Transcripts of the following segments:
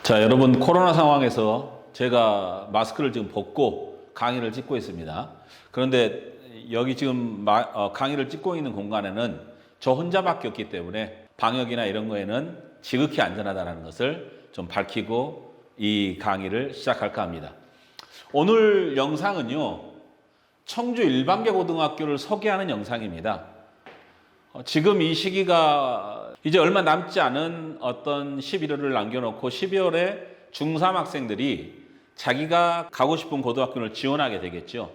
자, 여러분 코로나 상황에서 제가 마스크를 지금 벗고 강의를 찍고 있습니다. 그런데 여기 지금 강의를 찍고 있는 공간에는 저 혼자밖에 없기 때문에 방역이나 이런 거에는 지극히 안전하다는 것을 좀 밝히고 이 강의를 시작할까 합니다. 오늘 영상은요, 청주 일반계 고등학교를 소개하는 영상입니다. 지금 이 시기가 이제 얼마 남지 않은 어떤 11월을 남겨놓고 12월에 중3 학생들이 자기가 가고 싶은 고등학교를 지원하게 되겠죠.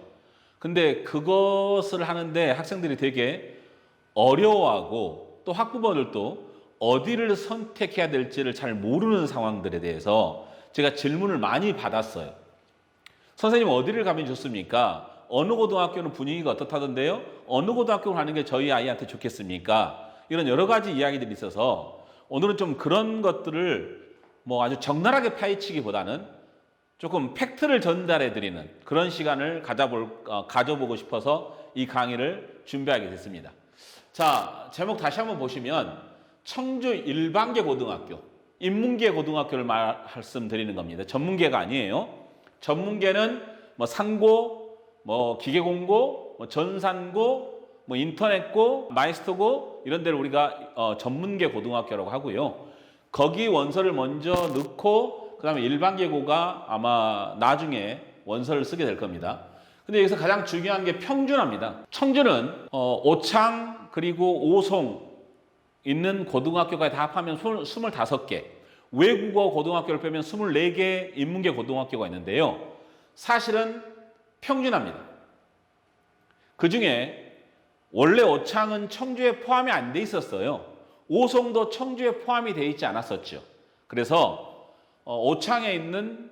근데 그것을 하는데 학생들이 되게 어려워하고 또 학부모들도 어디를 선택해야 될지를 잘 모르는 상황들에 대해서 제가 질문을 많이 받았어요. 선생님, 어디를 가면 좋습니까? 어느 고등학교는 분위기가 어떻다던데요? 어느 고등학교 가는 게 저희 아이한테 좋겠습니까? 이런 여러 가지 이야기들이 있어서 오늘은 좀 그런 것들을 아주 적나라하게 파헤치기보다는 조금 팩트를 전달해 드리는 그런 시간을 가져보고 싶어서 이 강의를 준비하게 됐습니다. 자, 제목 다시 한번 보시면 청주 일반계 고등학교, 인문계 고등학교를 말씀드리는 겁니다. 전문계가 아니에요. 전문계는 상고, 기계공고, 전산고, 인터넷고, 마이스터고 이런 데를 우리가 전문계 고등학교라고 하고요. 거기 원서를 먼저 넣고 그 다음에 일반계고가 아마 나중에 원서를 쓰게 될 겁니다. 근데 여기서 가장 중요한 게 평준화입니다. 청주는 오창 그리고 오송 있는 고등학교까지 다 합하면 25개, 외국어 고등학교를 빼면 24개 인문계 고등학교가 있는데요. 사실은 평준화입니다. 그 중에 원래 오창은 청주에 포함이 안 돼 있었어요. 오송도 청주에 포함이 돼 있지 않았었죠. 그래서 오창에 있는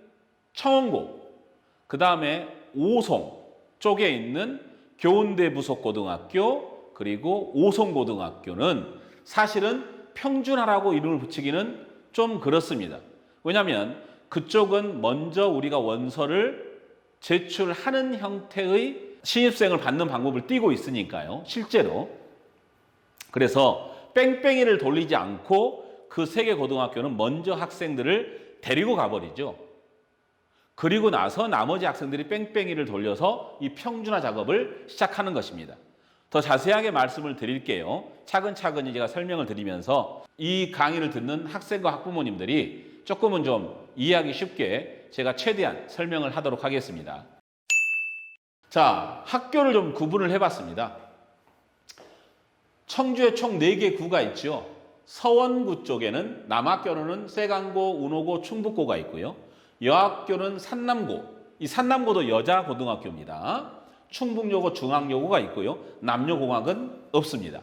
청원고, 그 다음에 오송 쪽에 있는 교운대 부속 고등학교, 그리고 오송고등학교는 사실은 평준화라고 이름을 붙이기는 좀 그렇습니다. 왜냐하면 그쪽은 먼저 우리가 원서를 제출하는 형태의 신입생을 받는 방법을 띄고 있으니까요. 실제로. 그래서 뺑뺑이를 돌리지 않고 그 세 개 고등학교는 먼저 학생들을 데리고 가버리죠. 그리고 나서 나머지 학생들이 뺑뺑이를 돌려서 이 평준화 작업을 시작하는 것입니다. 더 자세하게 말씀을 드릴게요. 차근차근히 제가 설명을 드리면서 이 강의를 듣는 학생과 학부모님들이 조금은 좀 이해하기 쉽게 제가 최대한 설명을 하도록 하겠습니다. 자, 학교를 좀 구분을 해봤습니다. 청주에 총 4개 구가 있죠. 서원구 쪽에는 남학교로는 세강고, 운호고, 충북고가 있고요. 여학교는 산남고, 이 산남고도 여자 고등학교입니다. 충북여고, 중앙여고가 있고요. 남녀공학은 없습니다.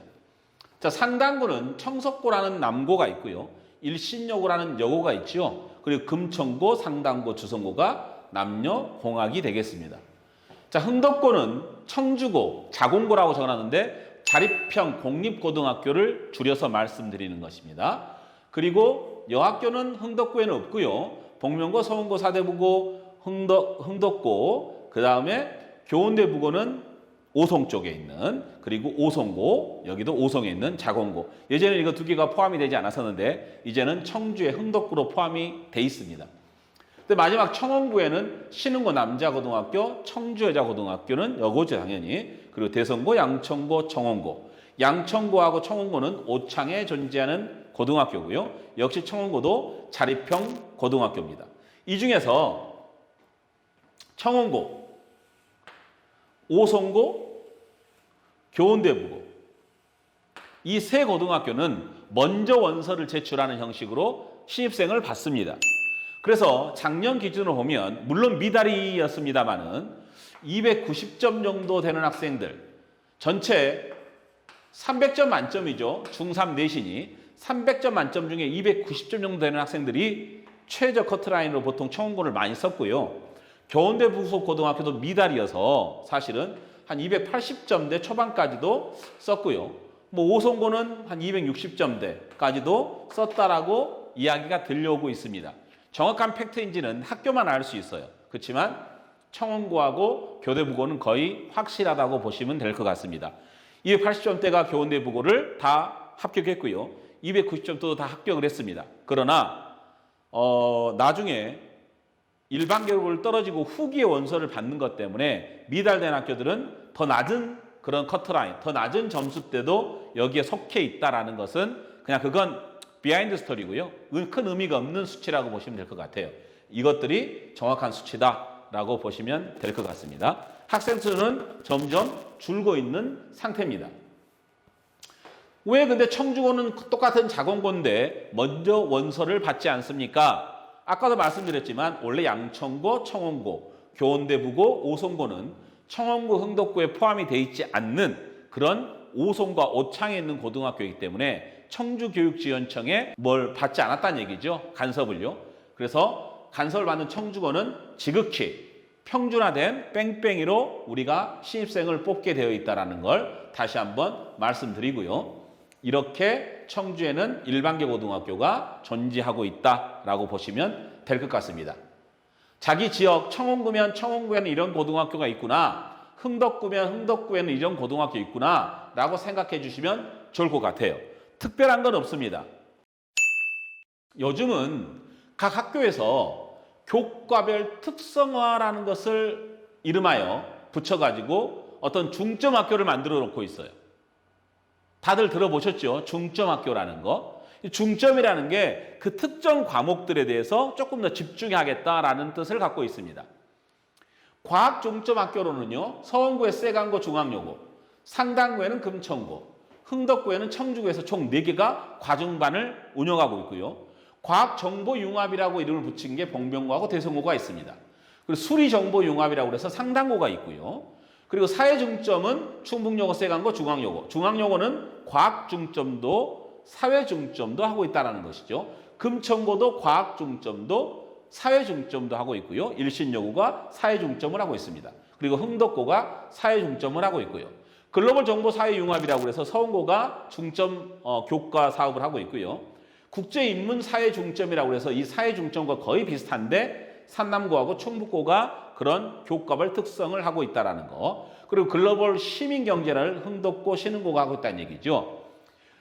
자, 상당구는 청석고라는 남고가 있고요. 일신여고라는 여고가 있죠. 그리고 금천고, 상당고, 주성고가 남녀공학이 되겠습니다. 자, 흥덕고는 청주고, 자공고라고 적어놨는데 자립형 공립고등학교를 줄여서 말씀드리는 것입니다. 그리고 여학교는 흥덕고에는 없고요. 복면고, 서원고, 사대부고, 흥덕고, 그 다음에 교운대부고는 오송 쪽에 있는, 그리고 오송고, 여기도 오송에 있는 자공고. 예전에는 이거 두 개가 포함이 되지 않았었는데 이제는 청주의 흥덕구로 포함이 돼 있습니다. 근데 마지막 청원구에는 신흥고 남자고등학교, 청주여자고등학교는 여고죠, 당연히. 그리고 대성고, 양천고, 청원고. 양천고하고 청원고는 오창에 존재하는 고등학교고요. 역시 청원고도 자립형 고등학교입니다. 이 중에서 청원고, 오송고, 교운대부고 이 세 고등학교는 먼저 원서를 제출하는 형식으로 신입생을 받습니다. 그래서 작년 기준으로 보면 물론 미달이었습니다만은 290점 정도 되는 학생들, 전체 300점 만점이죠. 중3 내신이 300점 만점 중에 290점 정도 되는 학생들이 최저 커트라인으로 보통 청원고를 많이 썼고요. 교운대 부속 고등학교도 미달이어서 사실은 한 280점대 초반까지도 썼고요. 오송고는 한 260점대까지도 썼다라고 이야기가 들려오고 있습니다. 정확한 팩트인지는 학교만 알 수 있어요. 그렇지만 청원고하고 교대부고는 거의 확실하다고 보시면 될 것 같습니다. 280점대가 교운대부고를 다 합격했고요. 290점대도 다 합격을 했습니다. 그러나 나중에 일반 계급을 떨어지고 후기의 원서를 받는 것 때문에 미달된 학교들은 더 낮은 그런 커트라인, 더 낮은 점수대도 여기에 속해 있다라는 것은 그냥 그건 비하인드 스토리고요. 큰 의미가 없는 수치라고 보시면 될 것 같아요. 이것들이 정확한 수치다라고 보시면 될 것 같습니다. 학생 수는 점점 줄고 있는 상태입니다. 왜 근데 청주고는 똑같은 자공고인데 먼저 원서를 받지 않습니까? 아까도 말씀드렸지만 원래 양천고, 청원고, 교원대부고, 오송고는 청원고, 흥덕고에 포함이 되어 있지 않는 그런 오송과 오창에 있는 고등학교이기 때문에 청주교육지원청에 뭘 받지 않았다는 얘기죠. 간섭을요. 그래서 간섭을 받는 청주고는 지극히 평준화된 뺑뺑이로 우리가 신입생을 뽑게 되어 있다는 걸 다시 한번 말씀드리고요. 이렇게 청주에는 일반계 고등학교가 존재하고 있다라고 보시면 될 것 같습니다. 자기 지역 청원구면 청원구에는 이런 고등학교가 있구나, 흥덕구면 흥덕구에는 이런 고등학교 있구나 라고 생각해 주시면 좋을 것 같아요. 특별한 건 없습니다. 요즘은 각 학교에서 교과별 특성화라는 것을 이름하여 붙여가지고 어떤 중점 학교를 만들어 놓고 있어요. 다들 들어보셨죠? 중점 학교라는 거. 중점이라는 게 그 특정 과목들에 대해서 조금 더 집중하겠다라는 뜻을 갖고 있습니다. 과학 중점 학교로는요, 서원구에 세강고 중앙여고, 상당구에는 금천고, 흥덕구에는 청주구에서 총 4개가 과중반을 운영하고 있고요. 과학정보융합이라고 이름을 붙인 게 봉변고하고 대성고가 있습니다. 그리고 수리정보융합이라고 해서 상당고가 있고요. 그리고 사회중점은 충북여고, 세강고, 중앙여고. 중앙여고는 과학중점도 사회중점도 하고 있다는 것이죠. 금천고도 과학중점도 사회중점도 하고 있고요. 일신여고가 사회중점을 하고 있습니다. 그리고 흥덕고가 사회중점을 하고 있고요. 글로벌정보사회융합이라고 해서 서원고가 중점 교과 사업을 하고 있고요. 국제인문사회중점이라고 해서 이 사회중점과 거의 비슷한데 산남고하고 충북고가 그런 교과별 특성을 하고 있다는 거. 그리고 글로벌 시민경제를 흥덕고, 신흥고가 하고 있다는 얘기죠.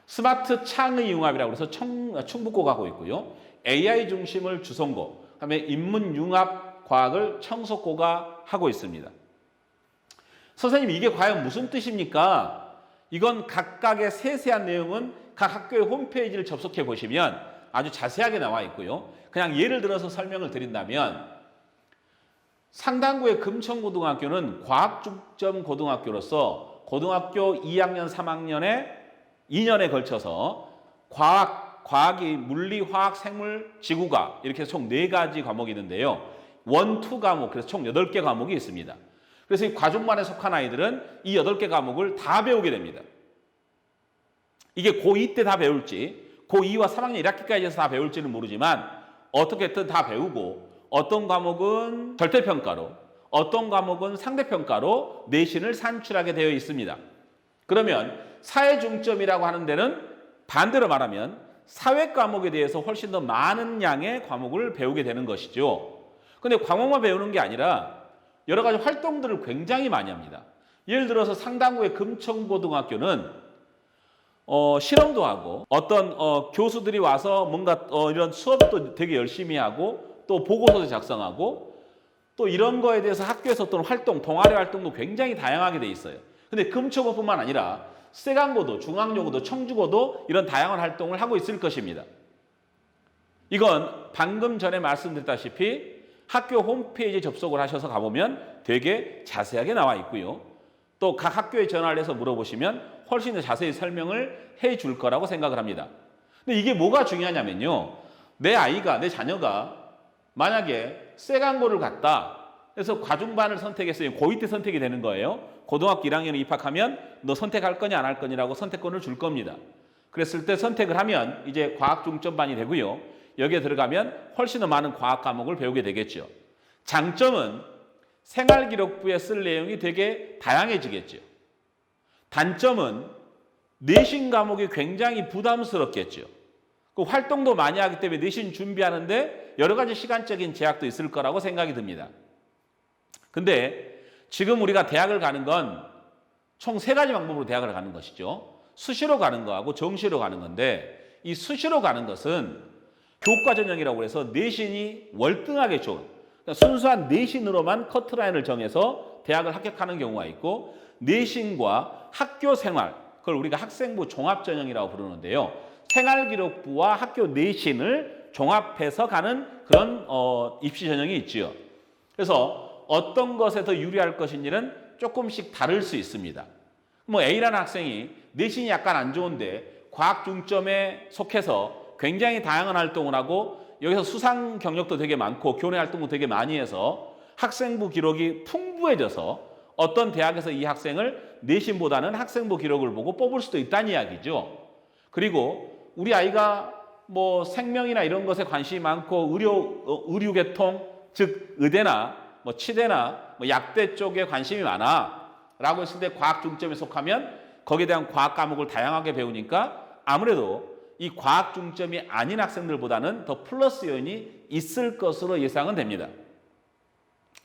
스마트 창의 융합이라고 해서 충북고가 하고 있고요. AI 중심을 주성고, 그다음에 인문융합과학을 청석고가 하고 있습니다. 선생님, 이게 과연 무슨 뜻입니까? 이건 각각의 세세한 내용은 각 학교의 홈페이지를 접속해 보시면 아주 자세하게 나와 있고요. 그냥 예를 들어서 설명을 드린다면 상당구의 금천고등학교는 과학중점 고등학교로서 고등학교 2학년, 3학년에 2년에 걸쳐서 과학이 물리, 화학, 생물, 지구과학 이렇게 총 4가지 과목이 있는데요. 1, 2 과목, 그래서 총 8개 과목이 있습니다. 그래서 이 과중반에 속한 아이들은 이 8개 과목을 다 배우게 됩니다. 이게 고2 때 다 배울지, 고2와 3학년 1학기까지 해서 다 배울지는 모르지만 어떻게든 다 배우고 어떤 과목은 절대평가로, 어떤 과목은 상대평가로 내신을 산출하게 되어 있습니다. 그러면 사회중점이라고 하는 데는 반대로 말하면 사회 과목에 대해서 훨씬 더 많은 양의 과목을 배우게 되는 것이죠. 근데 과목만 배우는 게 아니라 여러 가지 활동들을 굉장히 많이 합니다. 예를 들어서 상당구의 금천고등학교는 실험도 하고 어떤 교수들이 와서 뭔가 이런 수업도 되게 열심히 하고 또 보고서도 작성하고 또 이런 거에 대해서 학교에서 어떤 활동, 동아리 활동도 굉장히 다양하게 돼 있어요. 근데 금천고뿐만 아니라 세강고도, 중앙여고도, 청주고도 이런 다양한 활동을 하고 있을 것입니다. 이건 방금 전에 말씀드렸다시피 학교 홈페이지에 접속을 하셔서 가보면 되게 자세하게 나와 있고요. 또 각 학교에 전화를 해서 물어보시면 훨씬 더 자세히 설명을 해 줄 거라고 생각을 합니다. 근데 이게 뭐가 중요하냐면요. 내 아이가, 내 자녀가 만약에 세강고를 갔다. 그래서 과중반을 선택했어요. 고2 때 선택이 되는 거예요. 고등학교 1학년에 입학하면 너 선택할 거냐 안 할 거냐라고 선택권을 줄 겁니다. 그랬을 때 선택을 하면 이제 과학 중점반이 되고요. 여기에 들어가면 훨씬 더 많은 과학 과목을 배우게 되겠죠. 장점은 생활기록부에 쓸 내용이 되게 다양해지겠죠. 단점은 내신 과목이 굉장히 부담스럽겠죠. 그 활동도 많이 하기 때문에 내신 준비하는데 여러 가지 시간적인 제약도 있을 거라고 생각이 듭니다. 근데 지금 우리가 대학을 가는 건 총 3가지 방법으로 대학을 가는 것이죠. 수시로 가는 거하고 정시로 가는 건데 이 수시로 가는 것은 교과 전형이라고 해서 내신이 월등하게 좋은, 그러니까 순수한 내신으로만 커트라인을 정해서 대학을 합격하는 경우가 있고, 내신과 학교 생활, 그걸 우리가 학생부 종합전형이라고 부르는데요. 생활기록부와 학교 내신을 종합해서 가는 그런 입시 전형이 있지요. 그래서 어떤 것에 더 유리할 것인지는 조금씩 다를 수 있습니다. 뭐 A라는 학생이 내신이 약간 안 좋은데 과학 중점에 속해서 굉장히 다양한 활동을 하고 여기서 수상 경력도 되게 많고 교내 활동도 되게 많이 해서 학생부 기록이 풍부해져서 어떤 대학에서 이 학생을 내신보다는 학생부 기록을 보고 뽑을 수도 있다는 이야기죠. 그리고 우리 아이가 뭐 생명이나 이런 것에 관심이 많고 의료계통, 즉 의대나 뭐 치대나 뭐 약대 쪽에 관심이 많아 라고 했을 때 과학 중점에 속하면 거기에 대한 과학 과목을 다양하게 배우니까 아무래도 이 과학 중점이 아닌 학생들보다는 더 플러스 요인이 있을 것으로 예상은 됩니다.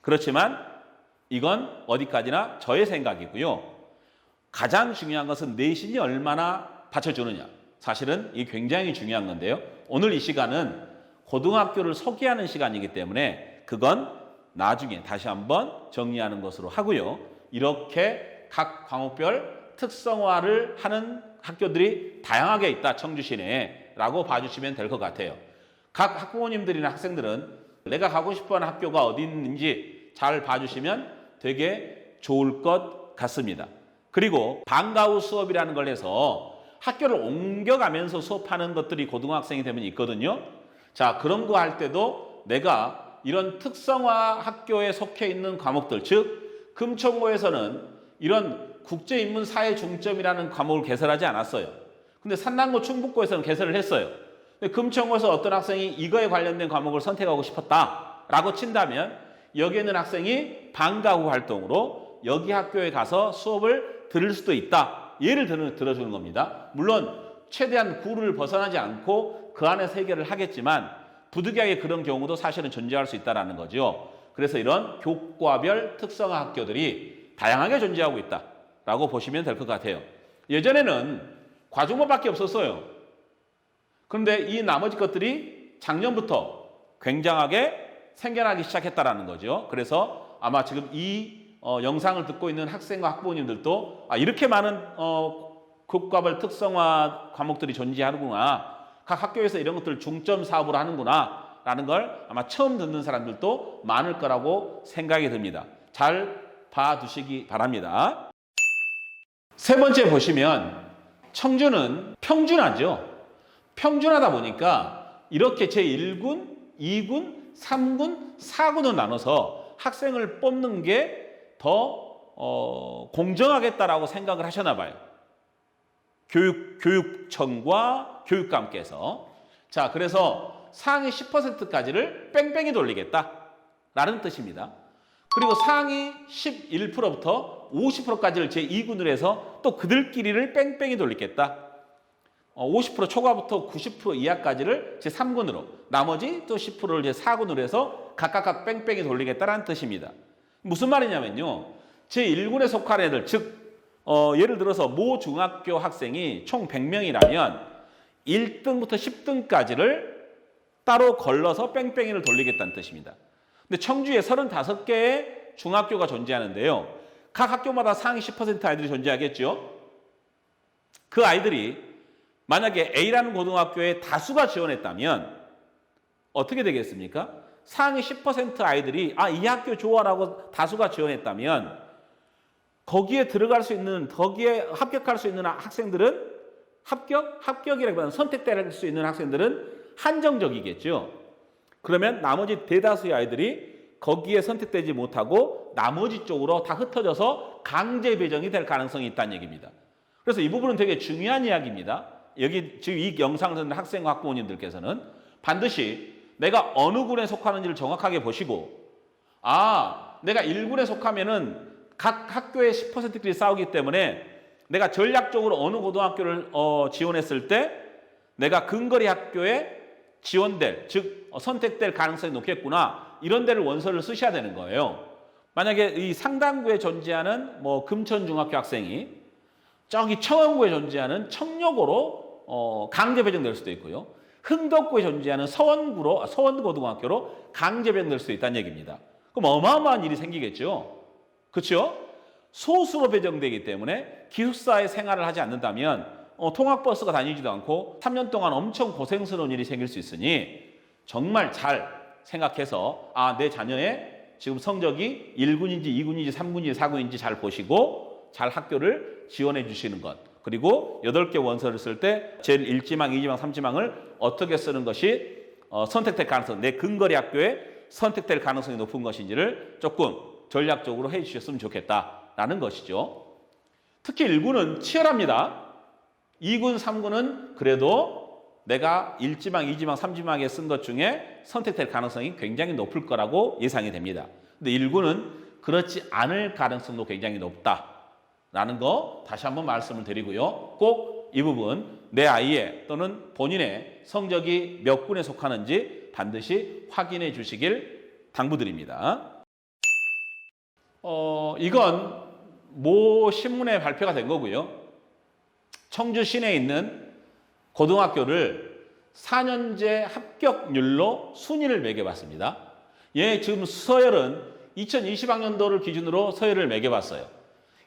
그렇지만 이건 어디까지나 저의 생각이고요. 가장 중요한 것은 내신이 얼마나 받쳐주느냐. 사실은 이게 굉장히 중요한 건데요. 오늘 이 시간은 고등학교를 소개하는 시간이기 때문에 그건 나중에 다시 한번 정리하는 것으로 하고요. 이렇게 각 과목별 특성화를 하는 학교들이 다양하게 있다, 청주 시내에 라고 봐주시면 될 것 같아요. 각 학부모님들이나 학생들은 내가 가고 싶어하는 학교가 어디 있는지 잘 봐주시면 되게 좋을 것 같습니다. 그리고 방과 후 수업이라는 걸 해서 학교를 옮겨가면서 수업하는 것들이 고등학생이 되면 있거든요. 자, 그런 거 할 때도 내가 이런 특성화 학교에 속해 있는 과목들, 즉 금천고에서는 이런 국제인문 사회 중점이라는 과목을 개설하지 않았어요. 근데 산남고 충북고에서는 개설을 했어요. 근데 금천고에서 어떤 학생이 이거에 관련된 과목을 선택하고 싶었다라고 친다면 여기에 있는 학생이 방과 후 활동으로 여기 학교에 가서 수업을 들을 수도 있다. 예를 들어주는 겁니다. 물론 최대한 구를 벗어나지 않고 그 안에서 해결을 하겠지만 부득이하게 그런 경우도 사실은 존재할 수 있다는 거죠. 그래서 이런 교과별 특성화 학교들이 다양하게 존재하고 있다라고 보시면 될 것 같아요. 예전에는 과중반밖에 없었어요. 그런데 이 나머지 것들이 작년부터 굉장하게 생겨나기 시작했다는 거죠. 그래서 아마 지금 이 영상을 듣고 있는 학생과 학부모님들도 이렇게 많은 교과별 특성화 과목들이 존재하는구나. 각 학교에서 이런 것들을 중점 사업으로 하는구나 라는 걸 아마 처음 듣는 사람들도 많을 거라고 생각이 듭니다. 잘 봐두시기 바랍니다. 세 번째 보시면 청주는 평준화죠. 평준하다 보니까 이렇게 제1군, 2군, 3군, 4군으로 나눠서 학생을 뽑는 게 더 공정하겠다라고 생각을 하셨나 봐요. 교육청과 교육감께서. 자, 그래서 상위 10%까지를 뺑뺑이 돌리겠다라는 뜻입니다. 그리고 상위 11%부터 50%까지를 제2군으로 해서 또 그들끼리를 뺑뺑이 돌리겠다. 50% 초과부터 90% 이하까지를 제3군으로, 나머지 또 10%를 제4군으로 해서 각각 뺑뺑이 돌리겠다라는 뜻입니다. 무슨 말이냐면요. 제1군에 속한 애들, 즉 예를 들어서 모 중학교 학생이 총 100명이라면 1등부터 10등까지를 따로 걸러서 뺑뺑이를 돌리겠다는 뜻입니다. 근데 청주에 35개의 중학교가 존재하는데요. 각 학교마다 상위 10% 아이들이 존재하겠죠. 그 아이들이 만약에 A라는 고등학교에 다수가 지원했다면 어떻게 되겠습니까? 상위 10% 아이들이 이 학교 좋아라고 다수가 지원했다면 거기에 들어갈 수 있는, 거기에 합격할 수 있는 학생들은 합격이라기보다는 선택될 수 있는 학생들은 한정적이겠죠. 그러면 나머지 대다수의 아이들이 거기에 선택되지 못하고 나머지 쪽으로 다 흩어져서 강제 배정이 될 가능성이 있다는 얘기입니다. 그래서 이 부분은 되게 중요한 이야기입니다. 여기 지금 이 영상을 듣는 학생과 학부모님들께서는 반드시 내가 어느 군에 속하는지를 정확하게 보시고, 내가 1군에 속하면은 각 학교의 10%들이 싸우기 때문에 내가 전략적으로 어느 고등학교를 지원했을 때 내가 근거리 학교에 지원될, 즉 선택될 가능성이 높겠구나. 이런 데를 원서를 쓰셔야 되는 거예요. 만약에 이 상당구에 존재하는 뭐 금천중학교 학생이 저기 청원구에 존재하는 청려고로 강제 배정될 수도 있고요. 흥덕구에 존재하는 서원고등학교로 강제 변경될 수 있다는 얘기입니다. 그럼 어마어마한 일이 생기겠죠. 그렇죠? 소수로 배정되기 때문에 기숙사의 생활을 하지 않는다면 통학버스가 다니지도 않고 3년 동안 엄청 고생스러운 일이 생길 수 있으니 정말 잘 생각해서 내 자녀의 지금 성적이 1군인지 2군인지 3군인지 4군인지 잘 보시고 잘 학교를 지원해 주시는 것. 그리고 8개 원서를 쓸 때 제일 1지망, 2지망, 3지망을 어떻게 쓰는 것이 선택될 가능성, 내 근거리 학교에 선택될 가능성이 높은 것인지를 조금 전략적으로 해 주셨으면 좋겠다라는 것이죠. 특히 1군은 치열합니다. 2군, 3군은 그래도 내가 1지망, 2지망, 3지망에 쓴 것 중에 선택될 가능성이 굉장히 높을 거라고 예상이 됩니다. 근데 1군은 그렇지 않을 가능성도 굉장히 높다라는 거 다시 한번 말씀을 드리고요. 꼭 이 부분 내 아이의 또는 본인의 성적이 몇 군에 속하는지 반드시 확인해 주시길 당부드립니다. 이건 모 신문에 발표가 된 거고요. 청주 시내에 있는 고등학교를 4년제 합격률로 순위를 매겨봤습니다. 지금 서열은 2020학년도를 기준으로 서열을 매겨봤어요.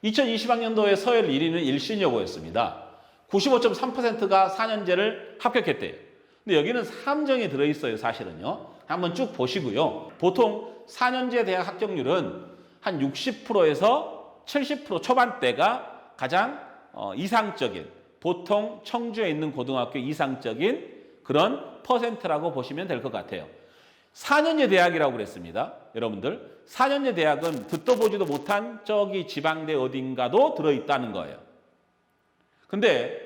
2020학년도의 서열 1위는 일신여고였습니다. 95.3%가 4년제를 합격했대요. 근데 여기는 함정이 들어있어요, 사실은요. 한번 쭉 보시고요. 보통 4년제 대학 합격률은 한 60%에서 70% 초반대가 가장 이상적인, 보통 청주에 있는 고등학교 이상적인 그런 퍼센트라고 보시면 될 것 같아요. 4년제 대학이라고 그랬습니다. 여러분들, 4년제 대학은 듣도 보지도 못한 저기 지방대 어딘가도 들어있다는 거예요. 근데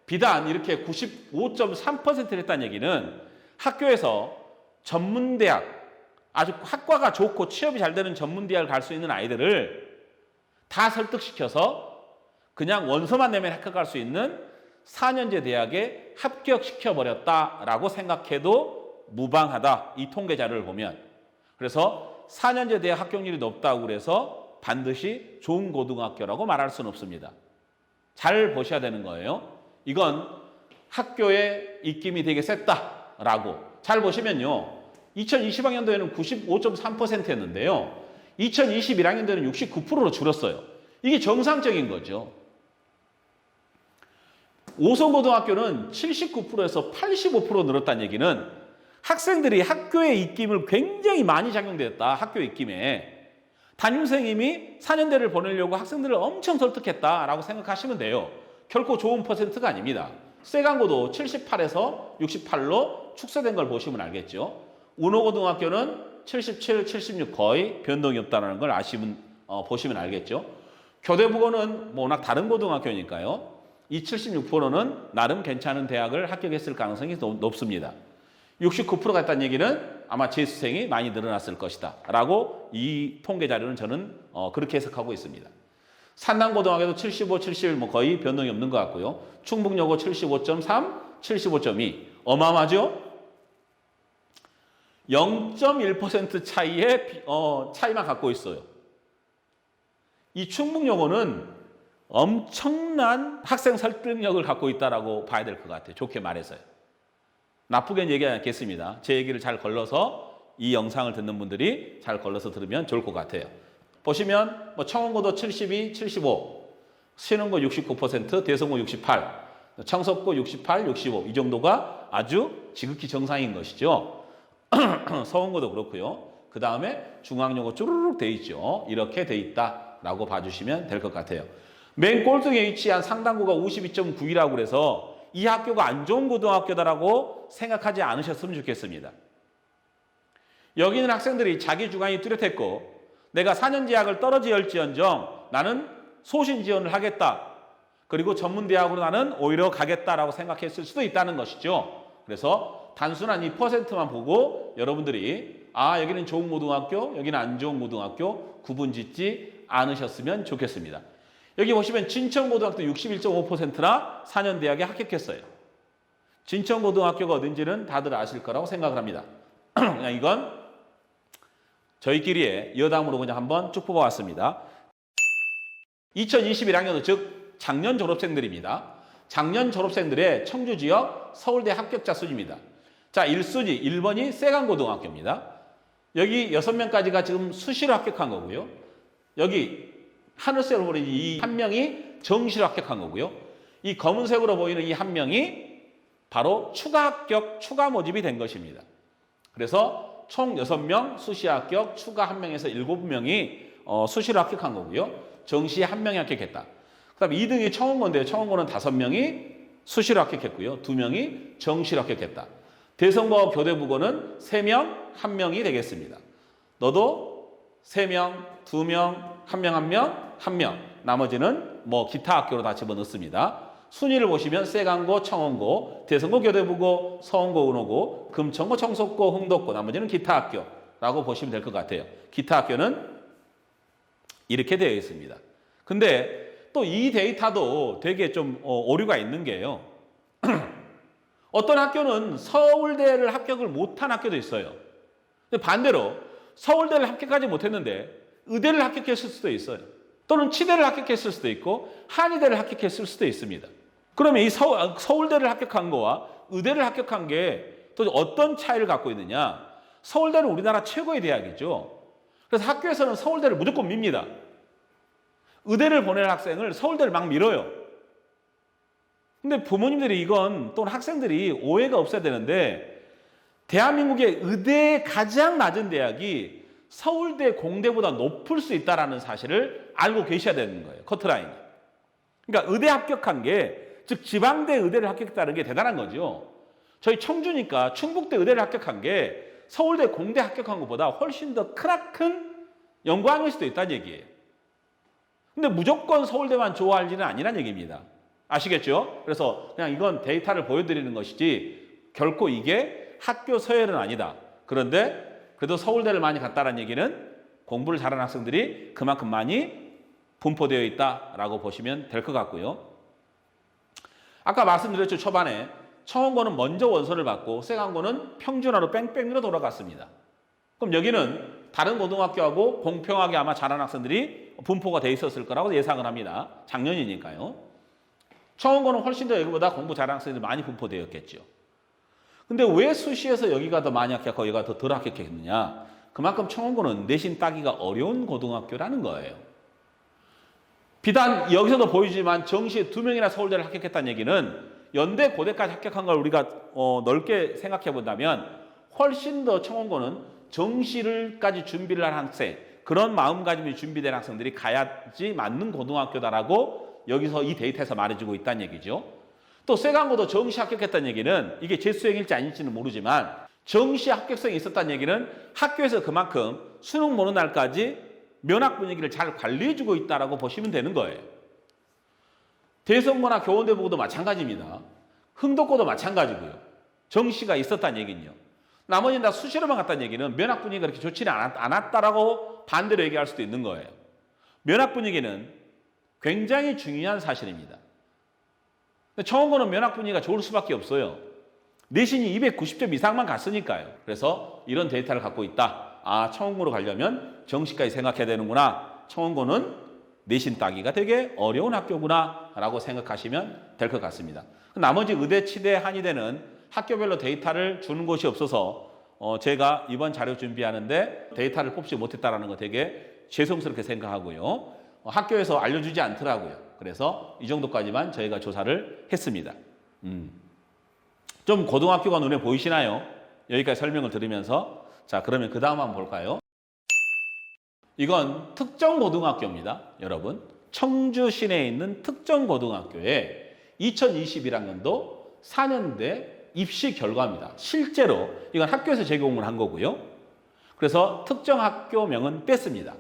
비단 이렇게 95.3%를 했다는 얘기는 학교에서 전문대학, 아주 학과가 좋고 취업이 잘 되는 전문대학을 갈 수 있는 아이들을 다 설득시켜서 그냥 원서만 내면 합격할 수 있는 4년제 대학에 합격시켜버렸다라고 생각해도 무방하다. 이 통계 자료를 보면. 그래서 4년제 대학 합격률이 높다고 그래서 반드시 좋은 고등학교라고 말할 수는 없습니다. 잘 보셔야 되는 거예요. 이건 학교의 입김이 되게 셌다라고. 잘 보시면요. 2020학년도에는 95.3%였는데요. 2021학년도에는 69%로 줄었어요. 이게 정상적인 거죠. 오송고등학교는 79%에서 85% 늘었다는 얘기는 학생들이 학교의 입김을 굉장히 많이 작용됐다. 학교 입김에. 담임선생님이 4년대를 보내려고 학생들을 엄청 설득했다라고 생각하시면 돼요. 결코 좋은 퍼센트가 아닙니다. 세강고도 78에서 68로 축소된 걸 보시면 알겠죠. 운호고등학교는 77, 76 거의 변동이 없다는 걸 보시면 알겠죠. 교대부고는 워낙 다른 고등학교니까요. 이 76%는 나름 괜찮은 대학을 합격했을 가능성이 높습니다. 69%가 있다는 얘기는 아마 재수생이 많이 늘어났을 것이다 라고 이 통계 자료는 저는 그렇게 해석하고 있습니다. 산남고등학교도 75, 71 거의 변동이 없는 것 같고요. 충북여고 75.3, 75.2 어마어마하죠? 0.1% 차이의 차이만 갖고 있어요. 이 충북여고는 엄청난 학생 설득력을 갖고 있다라고 봐야 될 것 같아요. 좋게 말해서요. 나쁘게는 얘기하지 않겠습니다. 제 얘기를 잘 걸러서 이 영상을 듣는 분들이 잘 걸러서 들으면 좋을 것 같아요. 보시면 청원고도 72, 75, 신흥고 69%, 대성고 68, 청석고 68, 65 이 정도가 아주 지극히 정상인 것이죠. 서원고도 그렇고요. 그 다음에 중앙여고 쭈르륵 돼 있죠. 이렇게 돼 있다라고 봐주시면 될 것 같아요. 맨 꼴등에 위치한 상당고가 52.9이라고 그래서 이 학교가 안 좋은 고등학교다라고 생각하지 않으셨으면 좋겠습니다. 여기 있는 학생들이 자기 주관이 뚜렷했고 내가 4년 제학을 떨어질지언정 나는 소신 지원을 하겠다. 그리고 전문대학으로 나는 오히려 가겠다라고 생각했을 수도 있다는 것이죠. 그래서 단순한 이 퍼센트만 보고 여러분들이 여기는 좋은 고등학교, 여기는 안 좋은 고등학교 구분 짓지 않으셨으면 좋겠습니다. 여기 보시면 진천고등학교 61.5%나 4년 대학에 합격했어요. 진천고등학교가 어딘지는 다들 아실 거라고 생각을 합니다. 그냥 이건 저희끼리의 여담으로 그냥 한번 쭉 뽑아왔습니다. 2021학년도 즉 작년 졸업생들입니다. 작년 졸업생들의 청주 지역 서울대 합격자 수입니다. 자, 1순위 1번이 세강고등학교입니다. 여기 6명까지가 지금 수시로 합격한 거고요. 여기 하늘색으로 보이는 이 한 명이 정시로 합격한 거고요. 이 검은색으로 보이는 이 한 명이 바로 추가 합격, 추가 모집이 된 것입니다. 그래서 총 6명 수시 합격, 추가 1명에서 7명이 수시로 합격한 거고요. 정시에 1명이 합격했다. 그 다음에 2등이 청원고인데요. 청원고는 5명이 수시로 합격했고요. 2명이 정시로 합격했다. 대성고 교대부고는 3명, 1명이 되겠습니다. 너도 3명, 2명, 1명, 1명, 나머지는 뭐 기타 학교로 다 집어넣습니다. 순위를 보시면 세강고, 청원고, 대성고, 교대부고, 서원고, 은호고, 금천고, 청석고, 흥덕고, 나머지는 기타 학교라고 보시면 될 것 같아요. 기타 학교는 이렇게 되어 있습니다. 근데 또 이 데이터도 되게 좀 오류가 있는 게요. 어떤 학교는 서울대를 합격을 못한 학교도 있어요. 근데 반대로 서울대를 합격하지 못했는데 의대를 합격했을 수도 있어요. 또는 치대를 합격했을 수도 있고 한의대를 합격했을 수도 있습니다. 그러면 이 서울대를 합격한 거와 의대를 합격한 게 또 어떤 차이를 갖고 있느냐? 서울대는 우리나라 최고의 대학이죠. 그래서 학교에서는 서울대를 무조건 밉니다. 의대를 보낼 학생을 서울대를 막 밀어요. 근데 부모님들이 이건 또는 학생들이 오해가 없어야 되는데 대한민국의 의대의 가장 낮은 대학이 서울대, 공대보다 높을 수 있다는 사실을 알고 계셔야 되는 거예요. 커트라인이. 그러니까 의대 합격한 게, 즉 지방대 의대를 합격했다는 게 대단한 거죠. 저희 청주니까 충북대 의대를 합격한 게 서울대, 공대 합격한 것보다 훨씬 더 크나큰 영광일 수도 있다는 얘기예요. 근데 무조건 서울대만 좋아할 일은 아니란 얘기입니다. 아시겠죠? 그래서 그냥 이건 데이터를 보여드리는 것이지 결코 이게 학교 서열은 아니다. 그런데 그래도 서울대를 많이 갔다는 얘기는 공부를 잘하는 학생들이 그만큼 많이 분포되어 있다라고 보시면 될 것 같고요. 아까 말씀드렸죠. 초반에 청원고는 먼저 원서를 받고 세강고는 평준화로 뺑뺑이로 돌아갔습니다. 그럼 여기는 다른 고등학교하고 공평하게 아마 잘하는 학생들이 분포가 돼 있었을 거라고 예상을 합니다. 작년이니까요. 청원고는 훨씬 더 여기보다 공부 잘하는 학생들이 많이 분포되었겠죠. 근데 왜 수시에서 여기가 더 많이 합격하고 여기가 더 덜 합격했느냐? 그만큼 청원고는 내신 따기가 어려운 고등학교라는 거예요. 비단 여기서도 보이지만 정시에 2명이나 서울대를 합격했다는 얘기는 연대, 고대까지 합격한 걸 우리가 넓게 생각해 본다면 훨씬 더 청원고는 정시를까지 준비를 한 학생, 그런 마음가짐이 준비된 학생들이 가야지 맞는 고등학교다라고 여기서 이 데이터에서 말해주고 있다는 얘기죠. 또 세강고도 정시 합격했다는 얘기는 이게 재수생일지 아닐지는 모르지만 정시 합격생이 있었다는 얘기는 학교에서 그만큼 수능 보는 날까지 면학 분위기를 잘 관리해주고 있다라고 보시면 되는 거예요. 대성고나 교원대부고도 마찬가지입니다. 흥덕고도 마찬가지고요. 정시가 있었다는 얘기는요. 나머지는 다 수시로만 갔다는 얘기는 면학 분위기가 그렇게 좋지는 않았다라고 반대로 얘기할 수도 있는 거예요. 면학 분위기는 굉장히 중요한 사실입니다. 청원고는 면학 분위기가 좋을 수밖에 없어요. 내신이 290점 이상만 갔으니까요. 그래서 이런 데이터를 갖고 있다. 아, 청원고로 가려면 정시까지 생각해야 되는구나. 청원고는 내신 따기가 되게 어려운 학교구나 라고 생각하시면 될 것 같습니다. 나머지 의대, 치대, 한의대는 학교별로 데이터를 주는 곳이 없어서 제가 이번 자료 준비하는데 데이터를 뽑지 못했다는 거 되게 죄송스럽게 생각하고요. 학교에서 알려주지 않더라고요. 그래서 이 정도까지만 저희가 조사를 했습니다. 좀 고등학교가 눈에 보이시나요? 여기까지 설명을 들으면서. 자, 그러면 그 다음 한번 볼까요? 이건 특정 고등학교입니다. 여러분, 청주 시내에 있는 특정 고등학교에 2021학년도 4년대 입시 결과입니다. 실제로 이건 학교에서 제공을 한 거고요. 그래서 특정 학교명은 뺐습니다.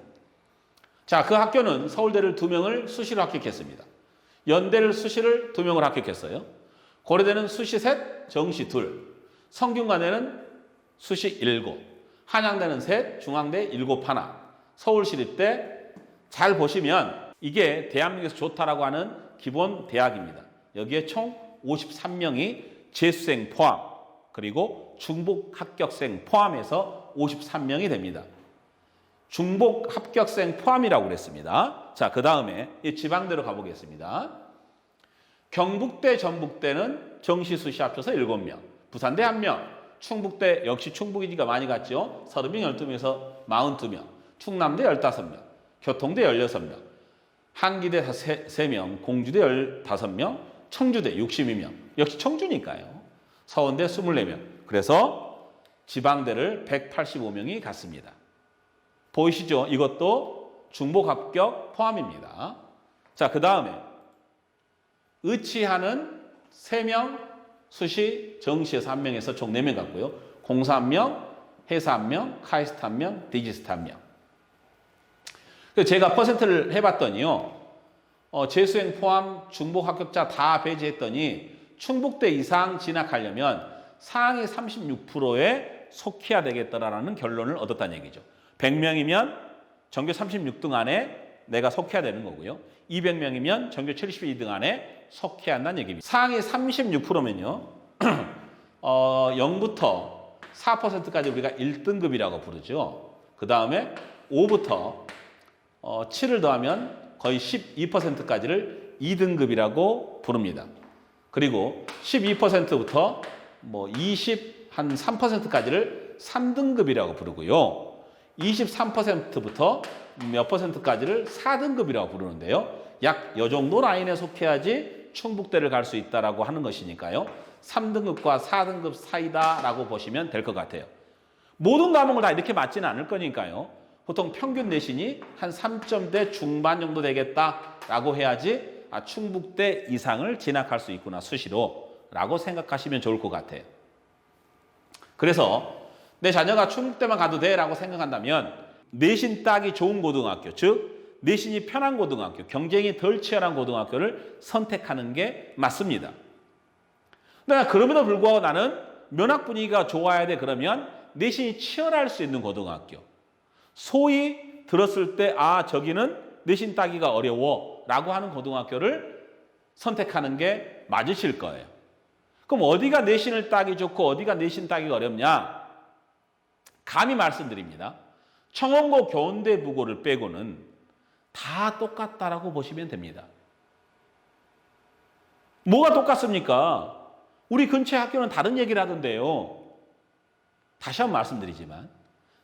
자, 그 학교는 서울대를 2명을 수시로 합격했습니다. 연대를 수시를 2명을 합격했어요. 고려대는 수시 3, 정시 2, 성균관대는 수시 7, 한양대는 3, 중앙대 7 하나, 서울시립대 잘 보시면 이게 대한민국에서 좋다라고 하는 기본 대학입니다. 여기에 총 53명이 재수생 포함 그리고 중복 합격생 포함해서 53명이 됩니다. 중복 합격생 포함이라고 그랬습니다. 자, 그 다음에 지방대로 가보겠습니다. 경북대, 전북대는 정시 수시 합쳐서 7명, 부산대 1명, 충북대 역시 충북이니까 많이 갔죠. 30명, 12명에서 42명, 충남대 15명, 교통대 16명, 한기대 3명, 공주대 15명, 청주대 62명. 역시 청주니까요. 서원대 24명. 그래서 지방대를 185명이 갔습니다. 보이시죠? 이것도 중복 합격 포함입니다. 자, 그 다음에 의치하는 3명, 수시, 정시에서 1명에서 총 4명 갔고요. 공사 1명, 회사 1명, 카이스트 1명, 디지스트 1명. 제가 퍼센트를 해봤더니요. 재수행 포함 중복 합격자 다 배제했더니 충북대 이상 진학하려면 상위 36%에 속해야 되겠다라는 결론을 얻었다는 얘기죠. 100명이면 전교 36등 안에 내가 속해야 되는 거고요. 200명이면 전교 72등 안에 속해야 한다는 얘기입니다. 상위 36%면요. 0부터 4%까지 우리가 1등급이라고 부르죠. 그 다음에 5부터 7을 더하면 거의 12%까지를 2등급이라고 부릅니다. 그리고 12%부터 20한 3%까지를 3등급이라고 부르고요. 23%부터 몇 %까지를 4등급이라고 부르는데요. 약 이 정도 라인에 속해야지 충북대를 갈 수 있다라고 하는 것이니까요. 3등급과 4등급 사이다라고 보시면 될 것 같아요. 모든 과목을 다 이렇게 맞지는 않을 거니까요. 보통 평균 내신이 한 3점대 중반 정도 되겠다라고 해야지 충북대 이상을 진학할 수 있구나, 수시로 라고 생각하시면 좋을 것 같아요. 그래서 내 자녀가 충북대만 가도 돼 라고 생각한다면 내신 따기 좋은 고등학교, 즉 내신이 편한 고등학교, 경쟁이 덜 치열한 고등학교를 선택하는 게 맞습니다. 그럼에도 불구하고 나는 면학 분위기가 좋아야 돼, 그러면 내신이 치열할 수 있는 고등학교, 소위 들었을 때 저기는 내신 따기가 어려워 라고 하는 고등학교를 선택하는 게 맞으실 거예요. 그럼 어디가 내신을 따기 좋고 어디가 내신 따기가 어렵냐? 감히 말씀드립니다. 청원고, 교원대, 부고를 빼고는 다 똑같다라고 보시면 됩니다. 뭐가 똑같습니까? 우리 근처의 학교는 다른 얘기를 하던데요. 다시 한번 말씀드리지만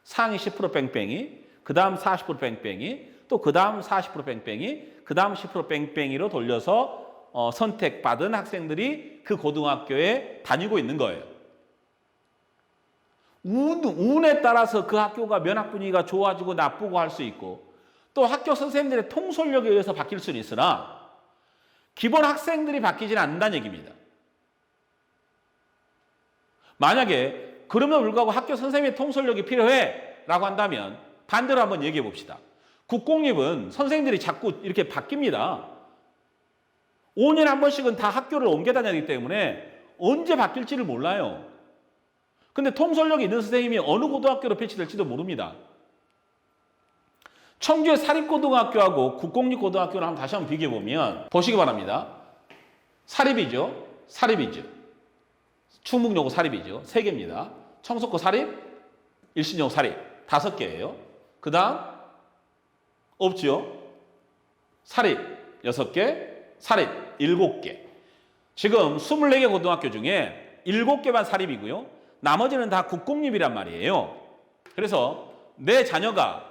상위 10% 뺑뺑이, 그 다음 40% 뺑뺑이, 또 그 다음 40% 뺑뺑이, 그 다음 10% 뺑뺑이로 돌려서 선택받은 학생들이 그 고등학교에 다니고 있는 거예요. 운에 따라서 그 학교가 면학 분위기가 좋아지고 나쁘고 할 수 있고, 또 학교 선생님들의 통솔력에 의해서 바뀔 수는 있으나 기본 학생들이 바뀌지는 않는다는 얘기입니다. 만약에 그럼에도 불구하고 학교 선생님의 통솔력이 필요해 라고 한다면 반대로 한번 얘기해 봅시다. 국공립은 선생님들이 자꾸 이렇게 바뀝니다. 5년에 한 번씩은 다 학교를 옮겨 다니기 때문에 언제 바뀔지를 몰라요. 근데 통솔력이 있는 선생님이 어느 고등학교로 배치될지도 모릅니다. 청주의 사립고등학교하고 국공립고등학교를 다시 한번 비교해 보면 보시기 바랍니다. 사립이죠. 사립이죠. 충북여고 사립이죠. 3개입니다. 청석고 사립, 일신여고 사립 5개예요. 그 다음 없죠. 사립 6개, 사립 7개. 지금 24개 고등학교 중에 7개만 사립이고요. 나머지는 다 국공립이란 말이에요. 그래서 내 자녀가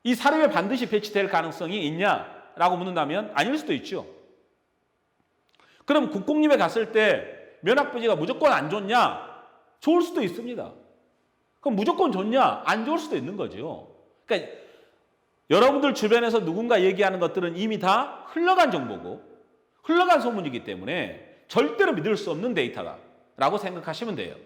이 사립에 반드시 배치될 가능성이 있냐라고 묻는다면 아닐 수도 있죠. 그럼 국공립에 갔을 때 면학 분위기가 무조건 안 좋냐? 좋을 수도 있습니다. 그럼 무조건 좋냐? 안 좋을 수도 있는 거죠. 그러니까 여러분들 주변에서 누군가 얘기하는 것들은 이미 다 흘러간 정보고 흘러간 소문이기 때문에 절대로 믿을 수 없는 데이터다라고 생각하시면 돼요.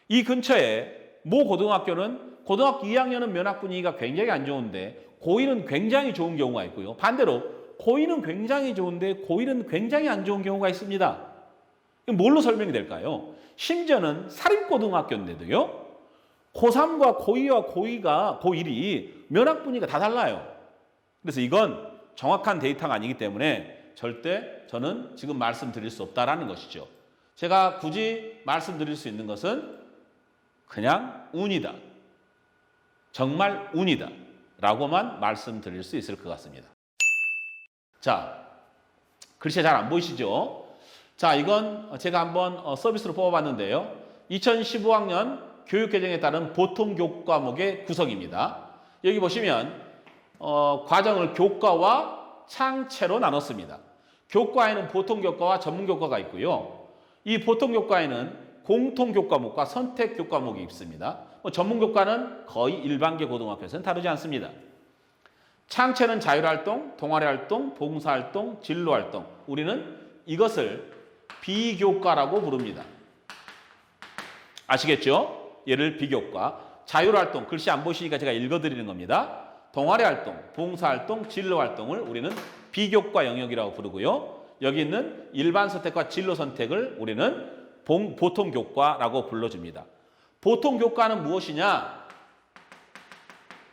이 근처에 모 고등학교는 고등학교 2학년은 면학 분위기가 굉장히 안 좋은데 고1은 굉장히 좋은 경우가 있고요. 반대로 고1은 굉장히 좋은데 고1은 굉장히 안 좋은 경우가 있습니다. 뭘로 설명이 될까요? 심지어는 사립고등학교인데도요. 고3과 고2와 고1이 면학 분위기가 다 달라요. 그래서 이건 정확한 데이터가 아니기 때문에 절대 저는 지금 말씀드릴 수 없다라는 것이죠. 제가 굳이 말씀드릴 수 있는 것은 그냥 운이다. 정말 운이다. 라고만 말씀드릴 수 있을 것 같습니다. 자, 글씨 잘 안 보이시죠? 자, 이건 제가 한번 서비스로 뽑아봤는데요. 2015학년 교육개정에 따른 보통 교과목의 구성입니다. 여기 보시면 과정을 교과와 창체로 나눴습니다. 교과에는 보통 교과와 전문 교과가 있고요. 이 보통 교과에는 공통 교과목과 선택 교과목이 있습니다. 전문 교과는 거의 일반계 고등학교에서는 다루지 않습니다. 창체는 자율활동, 동아리활동, 봉사활동, 진로활동. 우리는 이것을 비교과라고 부릅니다. 아시겠죠? 얘를 비교과. 자율활동, 글씨 안 보시니까 제가 읽어드리는 겁니다. 동아리활동, 봉사활동, 진로활동을 우리는 비교과 영역이라고 부르고요. 여기 있는 일반 선택과 진로 선택을 우리는 보통 교과라고 불러줍니다. 보통 교과는 무엇이냐?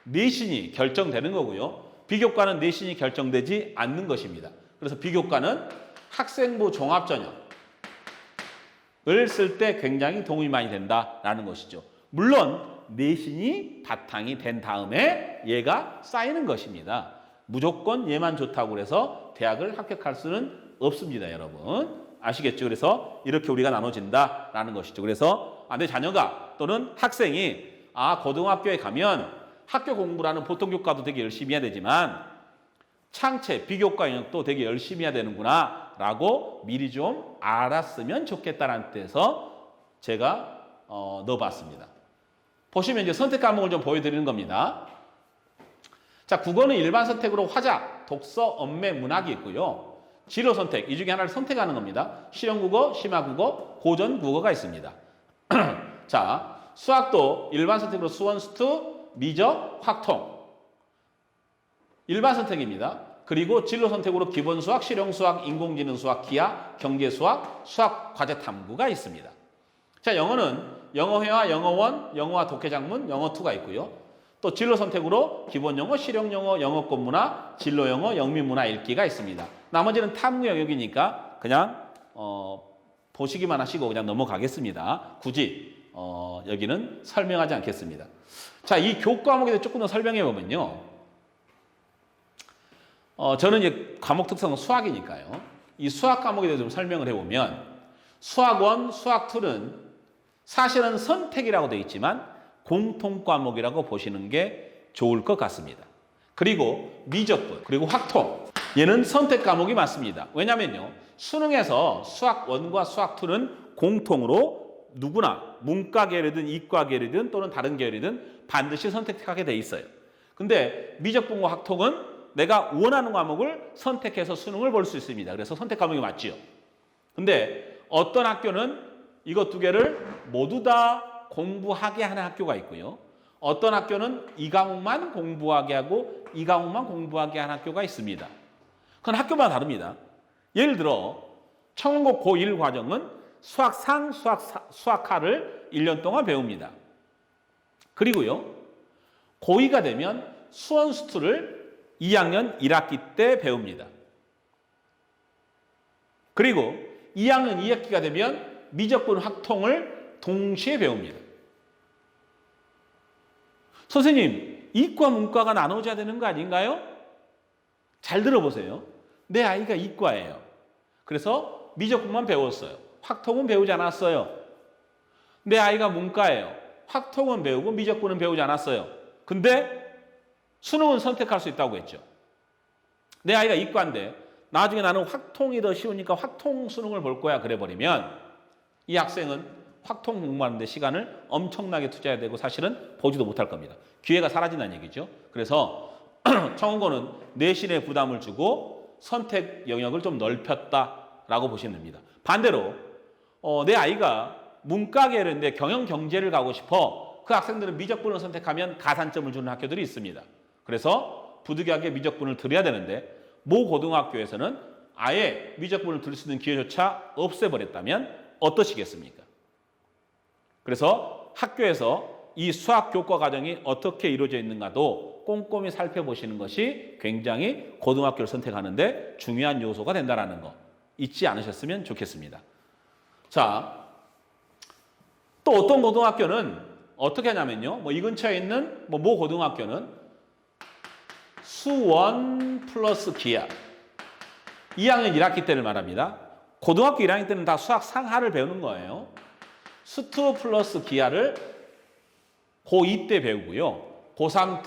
내신이 결정되는 거고요. 비교과는 내신이 결정되지 않는 것입니다. 그래서 비교과는 학생부 종합전형을 쓸 때 굉장히 도움이 많이 된다라는 것이죠. 물론 내신이 바탕이 된 다음에 얘가 쌓이는 것입니다. 무조건 얘만 좋다고 해서 대학을 합격할 수는 없습니다, 여러분. 아시겠죠? 그래서 이렇게 우리가 나눠진다라는 것이죠. 그래서 내 자녀가 또는 학생이 고등학교에 가면 학교 공부라는 보통 교과도 되게 열심히 해야 되지만 창체, 비교과 영역도 되게 열심히 해야 되는구나 라고 미리 좀 알았으면 좋겠다라는 뜻에서 제가 넣어봤습니다. 보시면 이제 선택 과목을 좀 보여드리는 겁니다. 자, 국어는 일반 선택으로 화작, 독서, 언매, 문학이 있고요. 진로 선택, 이 중에 하나를 선택하는 겁니다. 실용국어, 심화국어, 고전국어가 있습니다. 자, 수학도 일반 선택으로 수원, 수투, 미적, 확통. 일반 선택입니다. 그리고 진로 선택으로 기본수학, 실용수학, 인공지능수학, 기하, 경제수학, 수학 과제 탐구가 있습니다. 자, 영어는 영어회화, 영어원, 영어와 독해작문, 영어2가 있고요. 또 진로 선택으로 기본영어, 실용영어, 영어권문화, 진로영어, 영민문화 읽기가 있습니다. 나머지는 탐구 영역이니까 그냥 보시기만 하시고 그냥 넘어가겠습니다. 굳이 여기는 설명하지 않겠습니다. 자, 이 교과목에 대해서 조금 더 설명해 보면요. 저는 이제 과목 특성은 수학이니까요. 이 수학 과목에 대해서 좀 설명을 해보면 수학1, 수학2는 사실은 선택이라고 되어 있지만 공통 과목이라고 보시는 게 좋을 것 같습니다. 그리고 미적분, 그리고 확통. 얘는 선택 과목이 맞습니다. 왜냐면요. 수능에서 수학1과 수학2는 공통으로 누구나 문과 계열이든 이과 계열이든 또는 다른 계열이든 반드시 선택하게 돼 있어요. 근데 미적분과 확통은 내가 원하는 과목을 선택해서 수능을 볼 수 있습니다. 그래서 선택 과목이 맞지요. 근데 어떤 학교는 이것 두 개를 모두 다 공부하게 하는 학교가 있고요. 어떤 학교는 이 과목만 공부하게 하고 이 과목만 공부하게 하는 학교가 있습니다. 그건 학교마다 다릅니다. 예를 들어 청운고 고1 과정은 수학상, 수학하를 1년 동안 배웁니다. 그리고요. 고2가 되면 수원, 수투를 2학년 1학기 때 배웁니다. 그리고 2학년 2학기가 되면 미적분, 확통을 동시에 배웁니다. 선생님, 이과, 문과가 나눠져야 되는 거 아닌가요? 잘 들어보세요. 내 아이가 이과예요. 그래서 미적분만 배웠어요. 확통은 배우지 않았어요. 내 아이가 문과예요. 확통은 배우고 미적분은 배우지 않았어요. 근데 수능은 선택할 수 있다고 했죠. 내 아이가 이과인데 나중에 나는 확통이 더 쉬우니까 확통 수능을 볼 거야 그래버리면 이 학생은 확통 공부하는데 시간을 엄청나게 투자해야 되고 사실은 보지도 못할 겁니다. 기회가 사라진다는 얘기죠. 그래서 청운고는 내신에 부담을 주고 선택 영역을 좀 넓혔다라고 보시면 됩니다. 반대로 내 아이가 문과 계열인데 경영 경제를 가고 싶어 그 학생들은 미적분을 선택하면 가산점을 주는 학교들이 있습니다. 그래서 부득이하게 미적분을 들어야 되는데 모 고등학교에서는 아예 미적분을 들을 수 있는 기회조차 없애버렸다면 어떠시겠습니까? 그래서 학교에서 이 수학 교과 과정이 어떻게 이루어져 있는가도 꼼꼼히 살펴보시는 것이 굉장히 고등학교를 선택하는데 중요한 요소가 된다는 거 잊지 않으셨으면 좋겠습니다. 자, 또 어떤 고등학교는 어떻게 하냐면요. 이 근처에 있는 모 고등학교는 수원 플러스 기하 2학년 1학기 때를 말합니다. 고등학교 1학년 때는 다 수학 상하를 배우는 거예요. 수투 플러스 기하를 고2 때 배우고요. 고3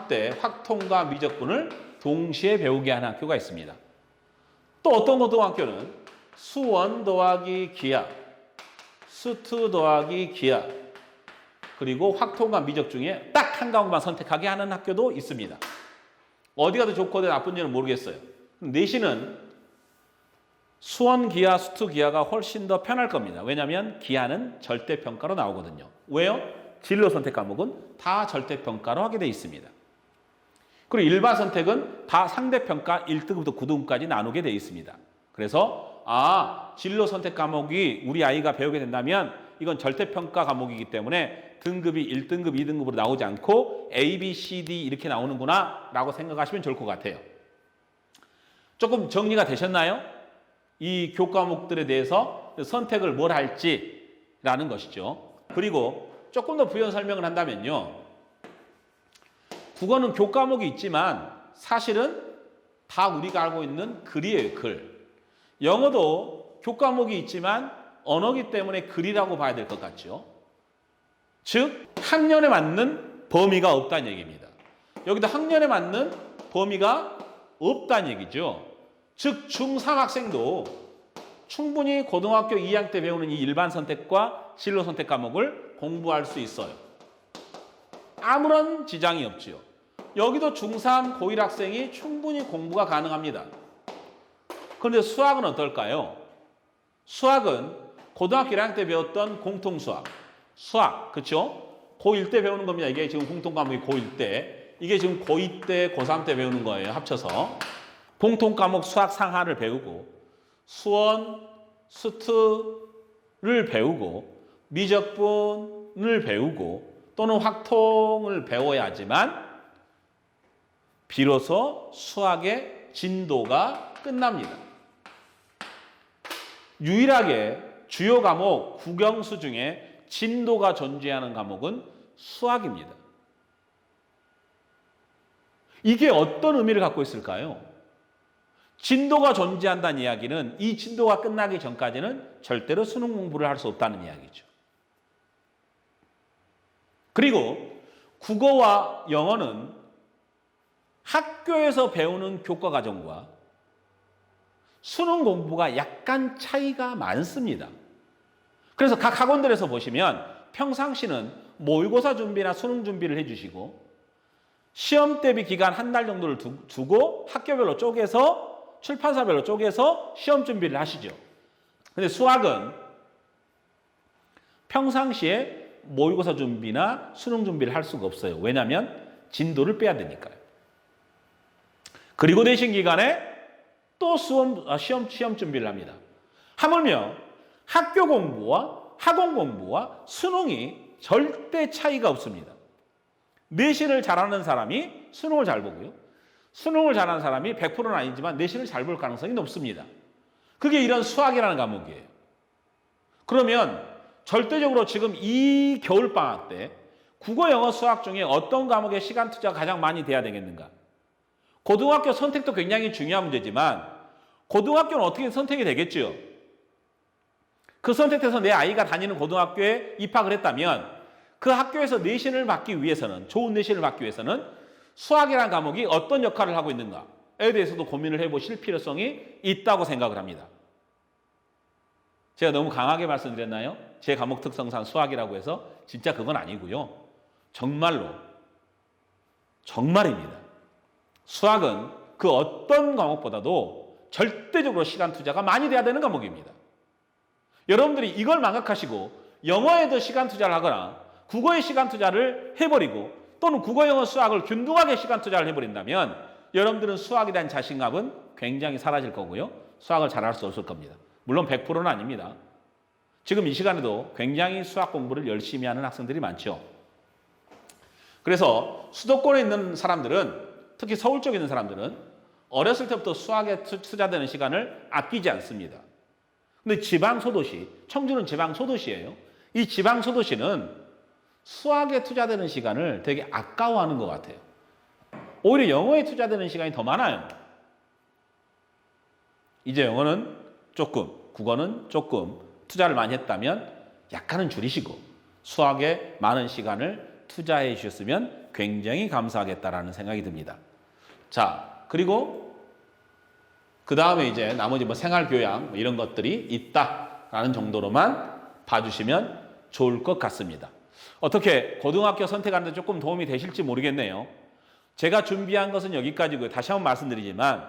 때 확통과 미적분을 동시에 배우게 하는 학교가 있습니다. 또 어떤 고등학교는 수원 더하기 기하, 수투 더하기 기하, 그리고 확통과 미적 중에 딱 한 과목만 선택하게 하는 학교도 있습니다. 어디가 더 좋고 어디가 나쁜지는 모르겠어요. 내신은 수원 기하, 수투 기하가 훨씬 더 편할 겁니다. 왜냐하면 기하는 절대평가로 나오거든요. 왜요? 진로 선택 과목은 다 절대평가로 하게 돼 있습니다. 그리고 일반 선택은 다 상대평가 1등급부터 9등급까지 나누게 돼 있습니다. 그래서 진로 선택 과목이 우리 아이가 배우게 된다면 이건 절대평가 과목이기 때문에 등급이 1등급, 2등급으로 나오지 않고 A, B, C, D 이렇게 나오는구나 라고 생각하시면 좋을 것 같아요. 조금 정리가 되셨나요? 이 교과목들에 대해서 선택을 뭘 할지라는 것이죠. 그리고 조금 더 부연 설명을 한다면요. 국어는 교과목이 있지만 사실은 다 우리가 알고 있는 글이에요, 글. 영어도 교과목이 있지만 언어기 때문에 글이라고 봐야 될 것 같죠. 즉, 학년에 맞는 범위가 없다는 얘기입니다. 여기도 학년에 맞는 범위가 없다는 얘기죠. 즉, 중3 학생도 충분히 고등학교 2학년 때 배우는 이 일반 선택과 진로 선택 과목을 공부할 수 있어요. 아무런 지장이 없지요. 여기도 중3, 고1 학생이 충분히 공부가 가능합니다. 그런데 수학은 어떨까요? 수학은 고등학교 1학년 때 배웠던 공통수학, 그렇죠? 고1 때 배우는 겁니다. 이게 지금 공통 과목이 고1 때, 이게 지금 고2 때, 고3 때 배우는 거예요. 합쳐서. 공통 과목 수학 상하를 배우고 수원, 수투를 배우고 미적분을 배우고 또는 확통을 배워야 하지만 비로소 수학의 진도가 끝납니다. 유일하게 주요 과목 국영수 중에 진도가 존재하는 과목은 수학입니다. 이게 어떤 의미를 갖고 있을까요? 진도가 존재한다는 이야기는 이 진도가 끝나기 전까지는 절대로 수능 공부를 할 수 없다는 이야기죠. 그리고 국어와 영어는 학교에서 배우는 교과 과정과 수능 공부가 약간 차이가 많습니다. 그래서 각 학원들에서 보시면 평상시는 모의고사 준비나 수능 준비를 해주시고 시험 대비 기간 한 달 정도를 두고 학교별로 쪼개서 출판사별로 쪼개서 시험 준비를 하시죠. 근데 수학은 평상시에 모의고사 준비나 수능 준비를 할 수가 없어요. 왜냐하면 진도를 빼야 되니까요. 그리고 내신 기간에 또 시험 준비를 합니다. 하물며 학교 공부와 학원 공부와 수능이 절대 차이가 없습니다. 내신을 잘하는 사람이 수능을 잘 보고요. 수능을 잘하는 사람이 100%는 아니지만 내신을 잘 볼 가능성이 높습니다. 그게 이런 수학이라는 과목이에요. 그러면 절대적으로 지금 이 겨울방학 때 국어, 영어, 수학 중에 어떤 과목에 시간 투자가 가장 많이 돼야 되겠는가? 고등학교 선택도 굉장히 중요한 문제지만 고등학교는 어떻게 선택이 되겠죠? 그 선택해서 내 아이가 다니는 고등학교에 입학을 했다면 그 학교에서 내신을 받기 위해서는, 좋은 내신을 받기 위해서는 수학이라는 과목이 어떤 역할을 하고 있는가에 대해서도 고민을 해보실 필요성이 있다고 생각을 합니다. 제가 너무 강하게 말씀드렸나요? 제 과목 특성상 수학이라고 해서 진짜 그건 아니고요. 정말입니다. 수학은 그 어떤 과목보다도 절대적으로 시간 투자가 많이 돼야 되는 과목입니다. 여러분들이 이걸 망각하시고 영어에도 시간 투자를 하거나 국어에 시간 투자를 해버리고 또는 국어, 영어, 수학을 균등하게 시간 투자를 해버린다면 여러분들은 수학에 대한 자신감은 굉장히 사라질 거고요. 수학을 잘할 수 없을 겁니다. 물론 100%는 아닙니다. 지금 이 시간에도 굉장히 수학 공부를 열심히 하는 학생들이 많죠. 그래서 수도권에 있는 사람들은, 특히 서울 쪽에 있는 사람들은 어렸을 때부터 수학에 투자되는 시간을 아끼지 않습니다. 근데 지방소도시, 청주는 지방소도시예요. 이 지방소도시는 수학에 투자되는 시간을 되게 아까워하는 것 같아요. 오히려 영어에 투자되는 시간이 더 많아요. 이제 영어는 조금, 국어는 조금 투자를 많이 했다면 약간은 줄이시고 수학에 많은 시간을 투자해 주셨으면 굉장히 감사하겠다라는 생각이 듭니다. 자, 그리고 그 다음에 이제 나머지 뭐 생활교양 이런 것들이 있다라는 정도로만 봐주시면 좋을 것 같습니다. 어떻게 고등학교 선택하는 데 조금 도움이 되실지 모르겠네요. 제가 준비한 것은 여기까지고요. 다시 한번 말씀드리지만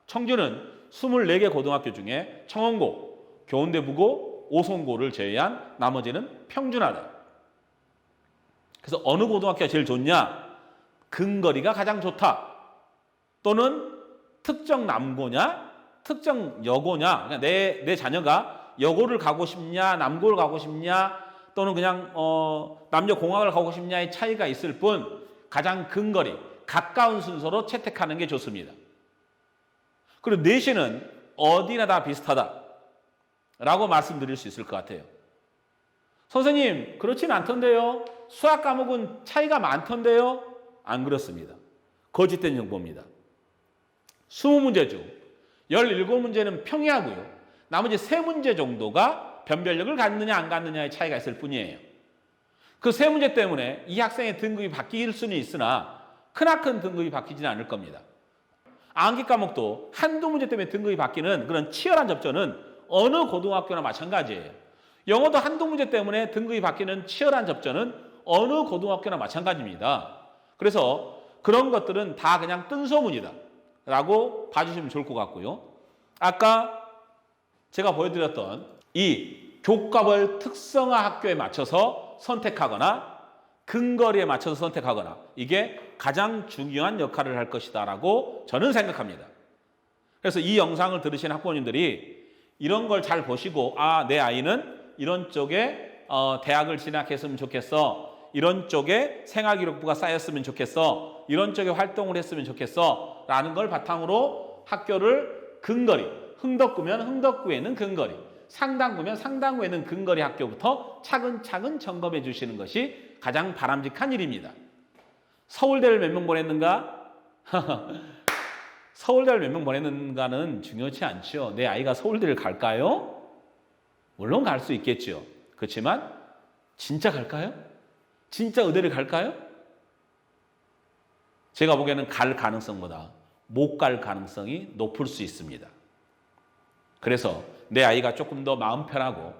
청주는 24개 고등학교 중에 청원고, 교운대부고, 오송고를 제외한 나머지는 평준화다. 그래서 어느 고등학교가 제일 좋냐? 근거리가 가장 좋다. 또는 특정 남고냐? 특정 여고냐? 그러니까 내 자녀가 여고를 가고 싶냐? 남고를 가고 싶냐? 또는 그냥 남녀공학을 가고 싶냐의 차이가 있을 뿐 가장 근거리, 가까운 순서로 채택하는 게 좋습니다. 그리고 내신은 어디나 다 비슷하다라고 말씀드릴 수 있을 것 같아요. 선생님, 그렇진 않던데요. 수학 과목은 차이가 많던데요. 안 그렇습니다. 거짓된 정보입니다. 20문제 중 17문제는 평이하고요. 나머지 3문제 정도가 변별력을 갖느냐 안 갖느냐의 차이가 있을 뿐이에요. 그 3문제 때문에 이 학생의 등급이 바뀔 수는 있으나 크나큰 등급이 바뀌지는 않을 겁니다. 암기 과목도 한두 문제 때문에 등급이 바뀌는 그런 치열한 접전은 어느 고등학교나 마찬가지예요. 영어도 한두 문제 때문에 등급이 바뀌는 치열한 접전은 어느 고등학교나 마찬가지입니다. 그래서 그런 것들은 다 그냥 뜬소문이다 라고 봐주시면 좋을 것 같고요. 아까 제가 보여드렸던 이 교과별 특성화 학교에 맞춰서 선택하거나 근거리에 맞춰서 선택하거나 이게 가장 중요한 역할을 할 것이다 라고 저는 생각합니다. 그래서 이 영상을 들으신 학부모님들이 이런 걸 잘 보시고 내 아이는 이런 쪽에 대학을 진학했으면 좋겠어. 이런 쪽에 생활기록부가 쌓였으면 좋겠어. 이런 쪽에 활동을 했으면 좋겠어. 라는 걸 바탕으로 학교를 근거리, 흥덕구면 흥덕구에는 근거리, 상당구면 상당구에는 근거리 학교부터 차근차근 점검해 주시는 것이 가장 바람직한 일입니다. 서울대를 몇 명 보냈는가? 서울대를 몇 명 보냈는가는 중요치 않죠. 내 아이가 서울대를 갈까요? 물론 갈 수 있겠죠. 그렇지만 진짜 갈까요? 진짜 의대를 갈까요? 제가 보기에는 갈 가능성보다 못 갈 가능성이 높을 수 있습니다. 그래서 내 아이가 조금 더 마음 편하고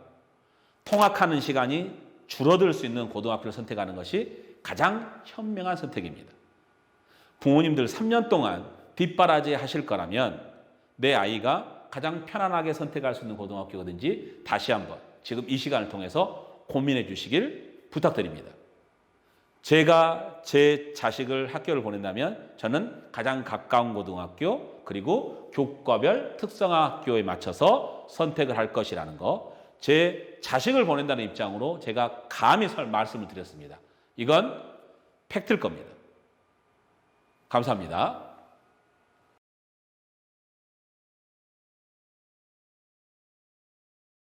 통학하는 시간이 줄어들 수 있는 고등학교를 선택하는 것이 가장 현명한 선택입니다. 부모님들 3년 동안 뒷바라지 하실 거라면 내 아이가 가장 편안하게 선택할 수 있는 고등학교든지 다시 한번 지금 이 시간을 통해서 고민해 주시길 부탁드립니다. 제가 제 자식을 학교를 보낸다면 저는 가장 가까운 고등학교 그리고 교과별 특성화 학교에 맞춰서 선택을 할 것이라는 거, 제 자식을 보낸다는 입장으로 제가 감히 말씀을 드렸습니다. 이건 팩트일 겁니다. 감사합니다.